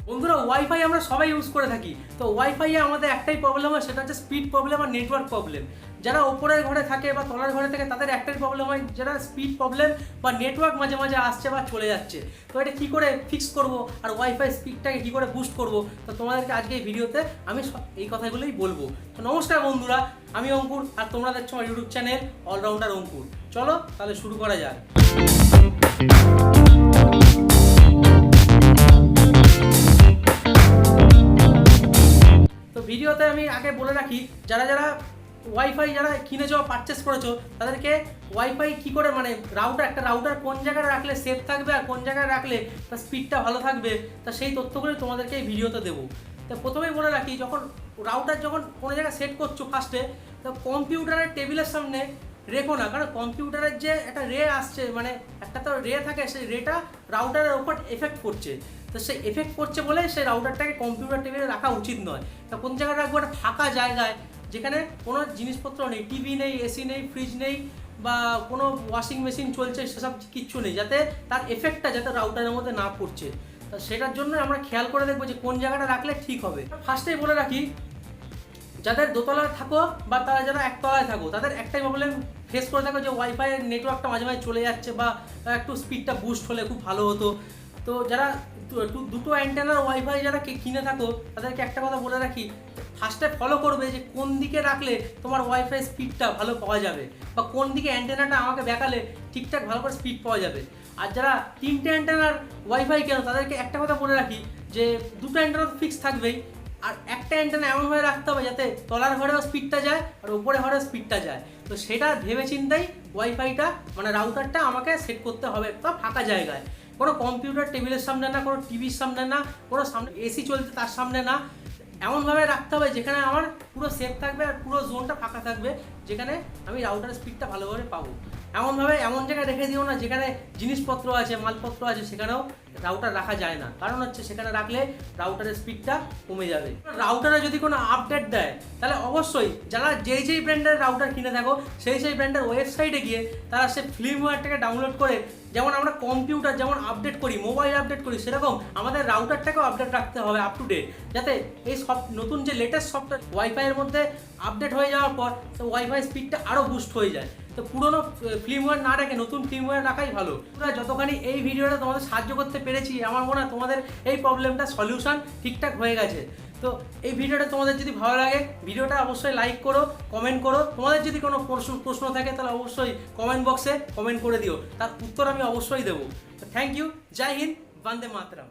বন্ধুরা ওয়াইফাই আমরা সবাই ইউজ করে থাকি। তো ওয়াইফাইয়ে আমাদের একটাই প্রবলেম হয়, সেটা হচ্ছে স্পিড প্রবলেম আর নেটওয়ার্ক প্রবলেম। যারা ওপরের ঘরে থাকে বা তলার ঘরে থাকে তাদের একটাই প্রবলেম হয়, যারা স্পিড প্রবলেম বা নেটওয়ার্ক মাঝে মাঝে আসছে বা চলে যাচ্ছে। তো এটা কী করে ফিক্স করব আর ওয়াইফাই স্পিডটাকে কী করে বুস্ট করব, তো তোমাদেরকে আজকে এই ভিডিওতে আমি এই কথাগুলোই বলবো। তো নমস্কার বন্ধুরা, আমি অঙ্কুর আর তোমরা দেখছো আমার ইউটিউব চ্যানেল অলরাউন্ডার অঙ্কুর। চলো তাহলে শুরু করা যাক। তো ভিডিওতে আমি আগে বলে রাখি, যারা যারা ওয়াইফাই যারা কিনে যাওয়া পারচেস করেছো তাদেরকে ওয়াইফাই কী করে মানে একটা রাউটার কোন জায়গায় রাখলে সেফ থাকবে আর কোন জায়গায় রাখলে তার স্পিডটা ভালো থাকবে, তা সেই তথ্যগুলো তোমাদেরকে এই ভিডিওতে দেবো। তো প্রথমেই বলে রাখি, রাউটার যখন কোনো জায়গায় সেট করছো ফার্স্টে, তো কম্পিউটারের টেবিলের সামনে রেখো না, কারণ কম্পিউটারের যে একটা রে আসছে, মানে একটা তো রে থাকে, সেই রেটা রাউটারের ওপর এফেক্ট করছে। তো সেই এফেক্ট করছে বলে সেই রাউটারটাকে কম্পিউটার টেবিলে রাখা উচিত নয়। তা কোন জায়গায় রাখবো? একটা ফাঁকা জায়গায়, যেখানে কোনো জিনিসপত্র নেই, টিভি নেই, এসি নেই, ফ্রিজ নেই, বা কোনো ওয়াশিং মেশিন চলছে সেসব কিচ্ছু নেই, যাতে তার এফেক্টটা যাতে রাউটারের মধ্যে না পড়ছে। তা সেটার জন্য আমরা খেয়াল করে দেখবো যে কোন জায়গাটা রাখলে ঠিক হবে। ফার্স্টেই বলে রাখি, যাদের দোতলায় থাকো বা তারা যারা একতলায় থাকো, তাদের একটাই প্রবলেম ফেস করে থাকো যে ওয়াইফাইয়ের নেটওয়ার্কটা মাঝে মাঝে চলে যাচ্ছে বা একটু স্পিডটা বুস্ট হলে খুব ভালো হতো। তো যারা দুটো অ্যান্টেনার ওয়াইফাই যারা কিনে থাকো তাদেরকে একটা কথা বলে রাখি, ফার্স্টে ফলো করবে যে কোন দিকে রাখলে তোমার ওয়াইফাই স্পিডটা ভালো পাওয়া যাবে, বা কোন দিকে অ্যান্টেনাটা আমাকে দেখালে ঠিকঠাক ভালো করে স্পিড পাওয়া যাবে। আর যারা তিনটে অ্যান্টেনার ওয়াইফাই কেন তাদেরকে একটা কথা বলে রাখি, যে দুটো অ্যান্টেনা ফিক্স থাকবেই, আর একটা অ্যান্টেনা এমনভাবে রাখতে হবে যাতে তলার ঘরেও স্পিডটা যায় আর উপরে ঘরেও স্পিডটা যায়। তো সেটা ভেবে চিন্তাই ওয়াইফাইটা মানে রাউটারটা আমাকে সেট করতে হবে, তা ফাঁকা জায়গায়, কোনো কম্পিউটার টেবিলের সামনে না, কোনো টিভির সামনে না, কোনো সামনে এসি চলছে তার সামনে না। এমনভাবে রাখতে হবে যেখানে আমার পুরো সেফ থাকবে আর পুরো জোনটা ফাঁকা থাকবে, যেখানে আমি রাউটারের স্পিডটা ভালোভাবে পাবো। এমনভাবে এমন জায়গায় রেখে দিও না যেখানে জিনিসপত্র আছে, মালপত্র আছে, সেখানেও রাউটার রাখা যায় না, কারণ হচ্ছে সেখানে রাখলে রাউটারের স্পিডটা কমে যাবে। রাউটারে যদি কোনো আপডেট দেয় তাহলে অবশ্যই যারা যেই ব্র্যান্ডের রাউটার কিনে থাকো সেই ব্র্যান্ডের ওয়েবসাইটে গিয়ে তারা সে ফিল্মওয়্যারটাকে ডাউনলোড করে, যেমন আমরা কম্পিউটার যেমন আপডেট করি, মোবাইল আপডেট করি, সেরকম আমাদের রাউটারটাকেও আপডেট রাখতে হবে আপ টু ডেট, যাতে এই নতুন যে লেটেস্ট সফটওয়্যার ওয়াইফাইয়ের মধ্যে আপডেট হয়ে যাওয়ার পর তো ওয়াইফাই স্পিডটা আরও বুস্ট হয়ে যায়। তো পুরোনো ফিল্মওয়্যার না রেখে নতুন ফিল্মওয়্যার রাখাই ভালো। তোমরা যতখানি এই ভিডিওটা তোমাদের সাহায্য করতে পেরেছি, আমার মনে হয় তোমাদের এই প্রবলেমটা সলিউশন ঠিকঠাক হয়ে গেছে। তো এই ভিডিওটা তোমাদের যদি ভালো লাগে, ভিডিওটা অবশ্যই লাইক করো, কমেন্ট করো। তোমাদের যদি কোনো প্রশ্ন থাকে তাহলে অবশ্যই কমেন্ট বক্সে কমেন্ট করে দিও, তার উত্তর আমি অবশ্যই দেবো। তো থ্যাংক ইউ, জয় হিন্দ, বন্দে মাতরম।